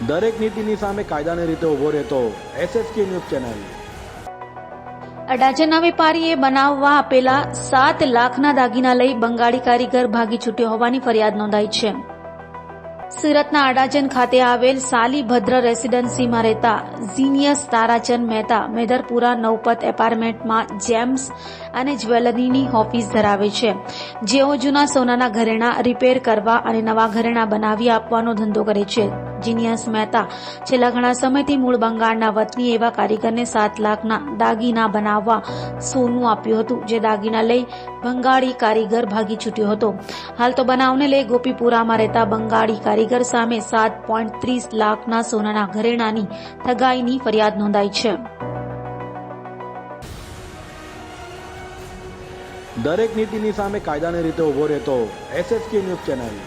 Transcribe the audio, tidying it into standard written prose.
દરેક નીતિની સામે કાયદાની રીતે ઊભો રહેતો SSK ન્યૂઝ ચેનલ. અડાજણના વેપારીએ બનાવવા આપેલા 7 લાખના દાગીના લઈ બંગાળી કારીગર ભાગી છૂટ્યો હોવાની ફરિયાદ નોંધાઈ છે. સુરતના અડાજણ ખાતે આવેલ સાલીભદ્ર રેસીડન્સીમાં રહેતા ઝીનિયસ તારાચંદ મહેતા મેદરપુરા નવપત એપાર્ટમેન્ટમાં જેમ્સ અને જ્વેલરીની ઓફિસ ધરાવે છે, જેઓ જૂના સોનાના ઘરેણાં રિપેર કરવા અને નવા ઘરેણાં બનાવી આપવાનો ધંધો કરે છે. ઝીનિયસ મહેતા છેલ્લા ઘણા સમયથી મૂળ બંગાળના વતની એવા કારીગરને 7 લાખના દાગીના બનાવવા સોનું આપ્યું હતું, જે દાગીના લઈ બંગાળી કારીગર ભાગી છૂટ્યો હતો. હાલ તો બનાવને લઈ ગોપીપુરામાં રહેતા બંગાળી કારીગર સામે 7.30 લાખના સોનાના ઘરેણાની ઠગાઈની ફરિયાદ નોંધાઈ છે. દરેક નીતિની સામે કાયદાની રીતે ઊભો રહેતો SSK ન્યૂઝ ચેનલ.